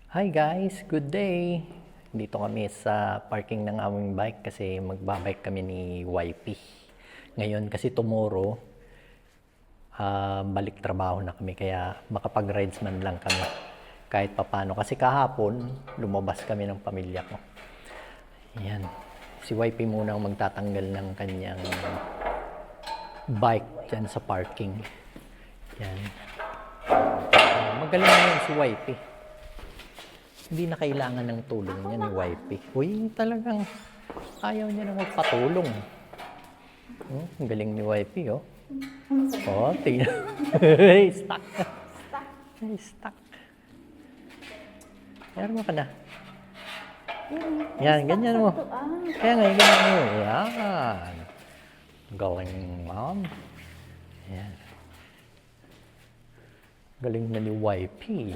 Hi guys, good day! Dito kami sa parking ng aming bike kasi magbabike kami ni YP. Ngayon kasi tomorrow, balik trabaho na kami kaya makapag-rides man lang kami kahit papano. Kasi kahapon, lumabas kami ng pamilya ko. Ayan, si YP muna ang magtatanggal ng kanyang bike dyan sa parking. Yan. Magaling na yun si YP. Hindi na kailangan ng tulong niya ni YP. Uy, talagang ayaw niya na magpatulong. Ang galing ni YP, oh. Oh, tingnan. Stuck. Stuck. Meron mo ka na. Yan, ganyan mo. Kaya nga, ganyan mo. Yan. Galing, ma'am. Yan. Galing na ni YP.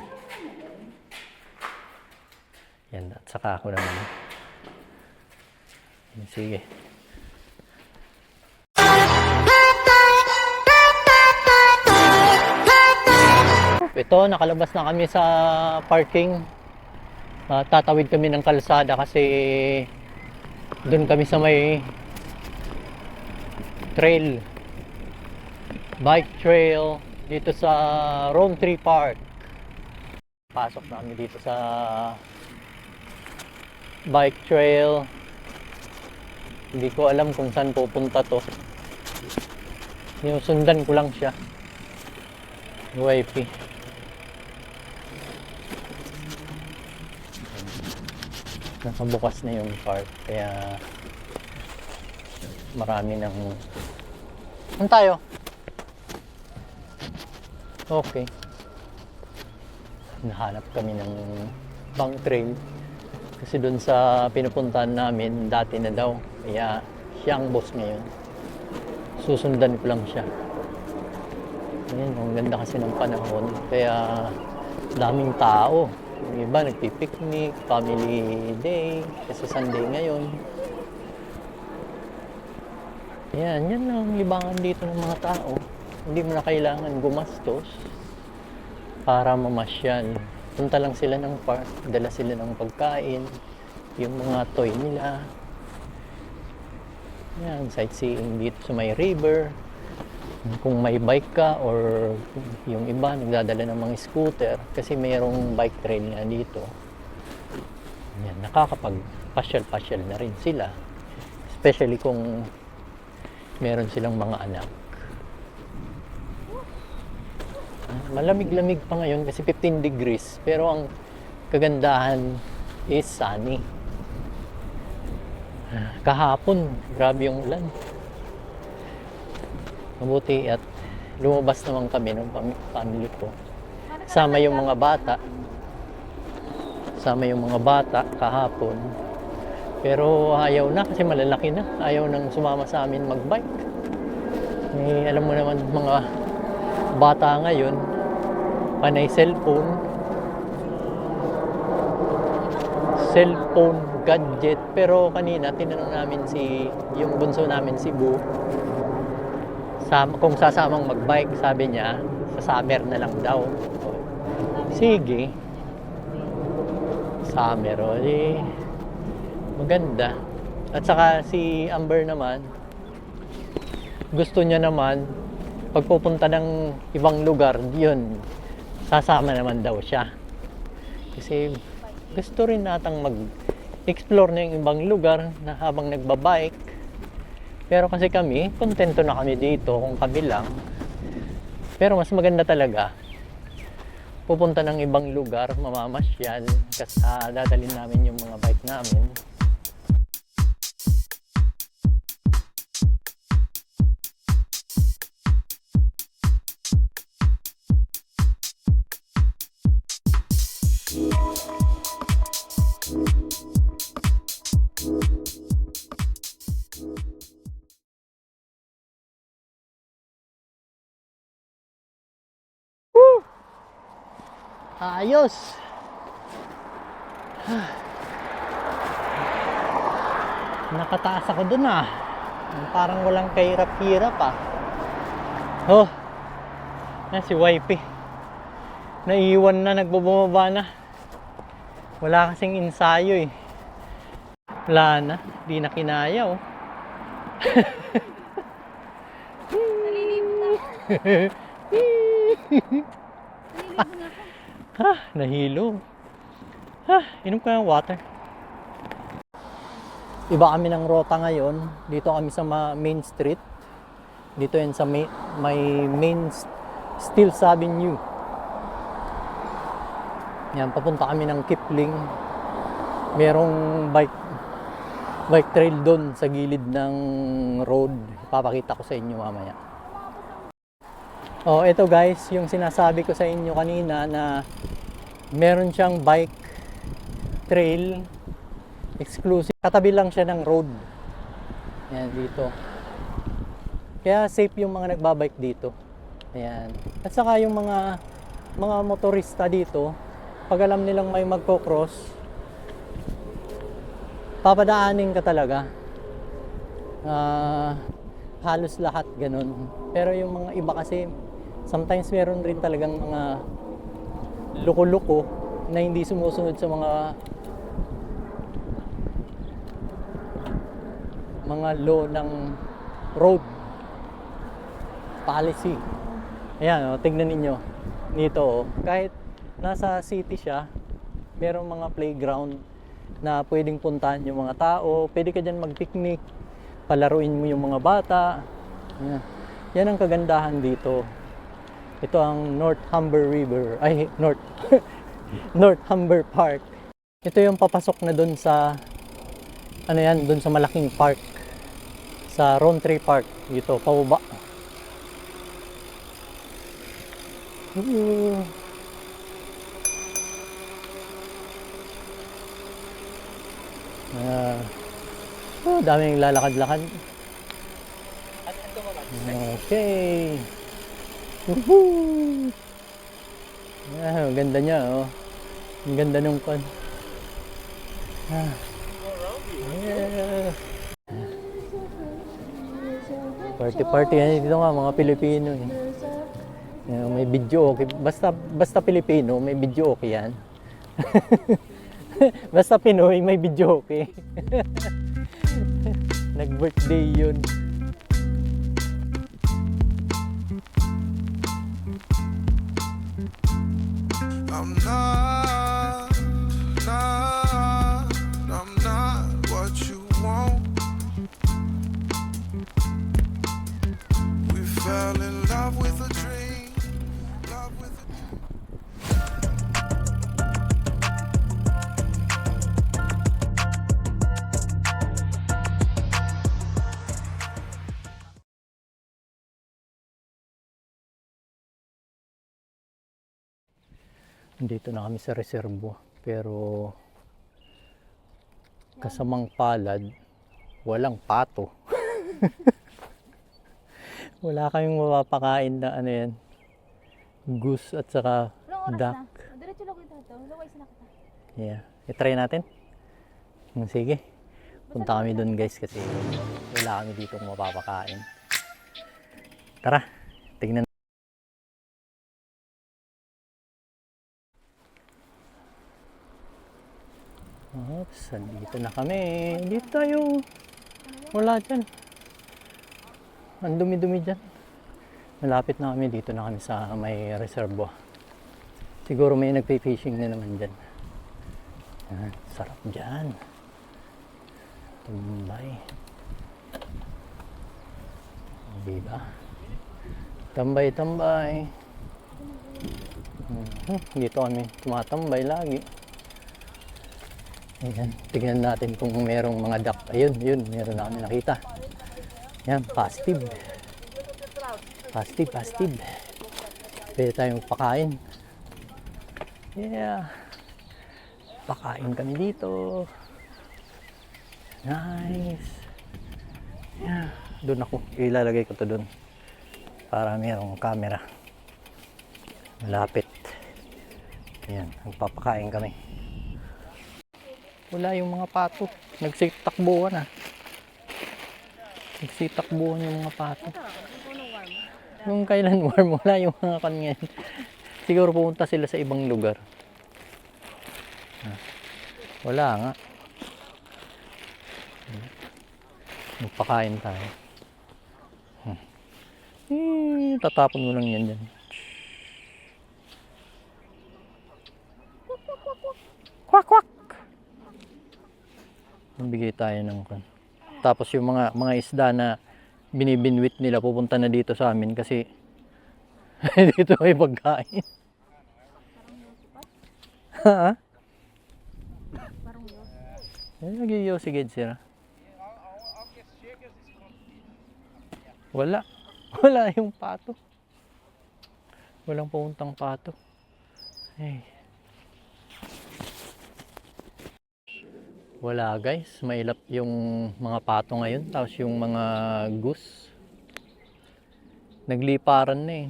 Yan, at saka ako naman. Sige. Ito, nakalabas na kami sa parking. Tatawid kami ng kalsada kasi doon kami sa may trail. Bike trail dito sa Rowntree Park. Pasok na kami dito sa bike trail. Hindi ko alam kung saan pupunta to. Sundan ko lang siya. YP. Nakabukas na yung park kaya marami ng... Saan tayo? Okay. Nahanap kami ng bang trail. Kasi doon sa pinupuntahan namin, dati na daw. Kaya siya ang boss ngayon. Susundan ko lang siya. Ayan, ang ganda kasi ng panahon. Kaya daming tao. Yung iba nagpipiknik, family day. Kasi Sunday ngayon. Ayan, yan lang ang libangan dito ng mga tao. Hindi mo na kailangan gumastos para mamasyal. Punta lang sila ng park, dala sila ng pagkain, yung mga toy nila. Yan, sightseeing dito sa may river. Kung may bike ka or yung iba nagdadala ng mga scooter kasi mayroong bike trail nga dito. Yan, nakakapag-pasyal-pasyal na rin sila. Especially kung meron silang mga anak. Malamig-lamig pa ngayon kasi 15 degrees. Pero ang kagandahan is sunny. Kahapon, grabe yung ulan. Mabuti at lumabas naman kami ng family ko. Sama yung mga bata. Sama yung mga bata kahapon. Pero ayaw na kasi malalaki na. Ayaw nang sumama sa amin magbike. Alam mo naman mga bata ngayon, panay cellphone, gadget. Pero kanina tinanong namin yung bunso namin si Bu, kung sasamang magbike. Sabi niya sa summer na lang daw. Sige, summer, maganda. At saka si Amber naman, gusto niya naman pagpupunta ng ibang lugar, yun, sasama naman daw siya. Kasi gusto rin natang mag-explore na yung ibang lugar na habang nagbabike. Pero kasi kami, kontento na kami dito kung kami lang. Pero mas maganda talaga, pupunta ng ibang lugar, mamamasyal, kasi dadalhin namin yung mga bike namin. Ayos! Nakataas ako dun ah. Parang walang kahirap-hirap ah. Oh! Yan si YP. Naiiwan na, nagbubumaba na. Wala kasing ensayo eh. Wala na. Di na kinaya oh. Nalilibot ako. Nalilibot ako. Ha, nahilo. Ha, inom ka ng water. Iba kami ng rota ngayon. Dito kami sa main street. Dito yan sa may main Steeles Avenue. Yan, papunta kami ng Kipling. Merong bike trail doon sa gilid ng road. Ipapakita ko sa inyo mamaya. Oh, ito guys, yung sinasabi ko sa inyo kanina na meron siyang bike trail exclusive. Katabi lang siya ng road. Yan, dito. Kaya safe yung mga nagbabike dito. Ayan. At saka yung mga motorista dito, pag alam nilang may magko-cross, papadaanin ka talaga. Halos lahat ganun. Pero yung mga iba kasi, sometimes meron rin talagang mga loko-loko na hindi sumusunod sa mga law ng road policy. Ayan, tignan ninyo. Dito, kahit nasa city siya, merong mga playground na pwedeng puntahan yung mga tao. Pwede ka dyan mag-picnic, palaruin mo yung mga bata. Ayan. Yan ang kagandahan dito. Ito ang North Humber River. Ay, North Humber Park. Ito yung papasok na dun sa dun sa malaking park. Sa Rowntree Park. Dito, pababa. Daming lalakad-lakad. Okay. Woohoo! Ang ganda niya, oh. Ang ganda nung kan. Yeah. Party yan dito nga mga Pilipino eh. May video okay. Basta Pilipino, may video okay yan. Basta Pinoy, may video okay. Nag-birthday yun. I'm not what you want. We fell in love with a dream. Love with a Dito na kami sa reserbo, pero kasamang palad, walang pato. Wala kaming mapapakain na goose at saka duck. Diretso lang kita ito. Laway sila kita. Yeah, i-try natin. Sige, punta kami dun guys kasi wala kami dito mapapakain. Tara, tignan. Oops, dito na kami. Dito tayo. Wala dyan. Ang dumi-dumi dyan. Malapit na kami. Dito na kami sa may reservo. Siguro may nagpe-fishing na naman dyan. Sarap dyan. Tambay. Diba? Tambay-tambay. Dito kami tumatambay lagi. Ayan, tignan natin kung merong mga duck. Ayun, meron na kami nakita. Yan, positive. Pwede tayong pakain. Yeah. Pakain kami dito. Nice. Yeah. Doon ako. Ilalagay ko to doon. Para merong camera. Malapit. Ayan, magpapakain kami. Wala yung mga pato. Nagsitakbuhan na. Nagsitakbuhan yung mga pato. Yung kailan warm, wala yung mga kanyan. Siguro pumunta sila sa ibang lugar. Wala nga. Magpakain tayo. Tatapon mo lang yan dyan. Kwak kwak. Bigay tayo ng kan. Tapos yung mga isda na binibinwit nila pupunta na dito sa amin kasi dito may pagkain. Ha? Parang yun. Nag-iyo si sira. Wala. Wala yung pato. Walang puntang pato. Ay. Wala guys. Mailap yung mga pato ngayon. Tapos yung mga goose. Nagliparan na eh.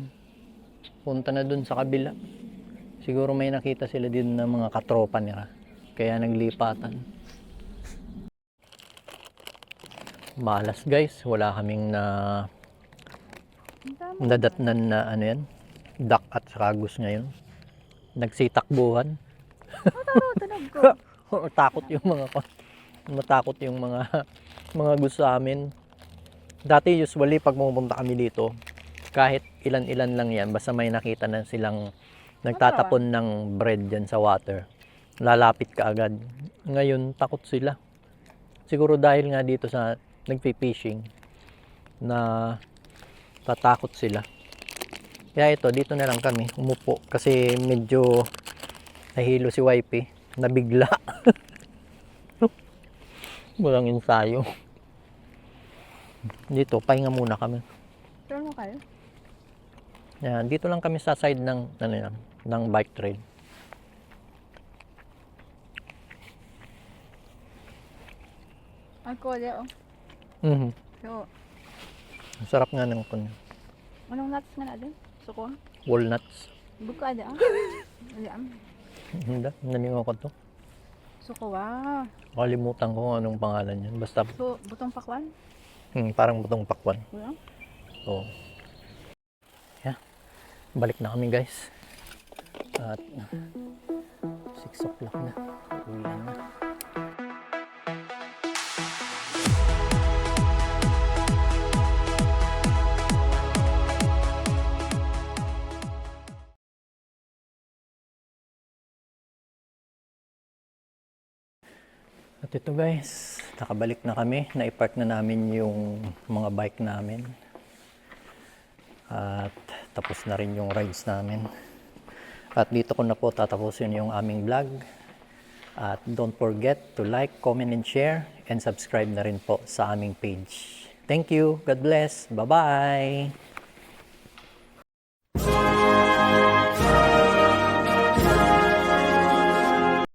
Punta na dun sa kabila. Siguro may nakita sila din ng mga katropa nila. Kaya naglipatan. Malas guys. Wala kaming nadatnan na ano yan. Duck at saka goose ngayon. Nagsitakbuhan. Tunog ko. Matakot yung mga goose sa amin. Dati usually pag pumunta kami dito, kahit ilan-ilan lang yan, basta may nakita na silang nagtatapon ng bread dyan sa water, lalapit ka agad. Ngayon, takot sila. Siguro dahil nga dito sa nagpi-fishing na tatakot sila. Kaya ito, dito na lang kami umupo kasi medyo nahilo si Wifey. Nabigla. Walang ensayo. Dito, pahinga muna kami. Turn mo kayo. Yan, dito lang kami sa side ng ng bike trail. Ang kole, oh. So, Ang sarap nga ng kunya. anong nuts nga na din? Suko? Walnuts. Buka ada, ah. Ayan. Hindi, naningaw ko to. Suko, wow. Kalimutan ko kung anong pangalan yan. Basta So, butong pakwan? parang butong pakwan. Wala. So, yeah. Balik na kami guys. At 6 o'clock na. Uwi na. At ito guys, nakabalik na kami. Naipark na namin yung mga bike namin. At tapos na rin yung rides namin. At dito ko na po tatapusin yung aming vlog. At don't forget to like, comment, and share. And subscribe na rin po sa aming page. Thank you. God bless. Bye-bye.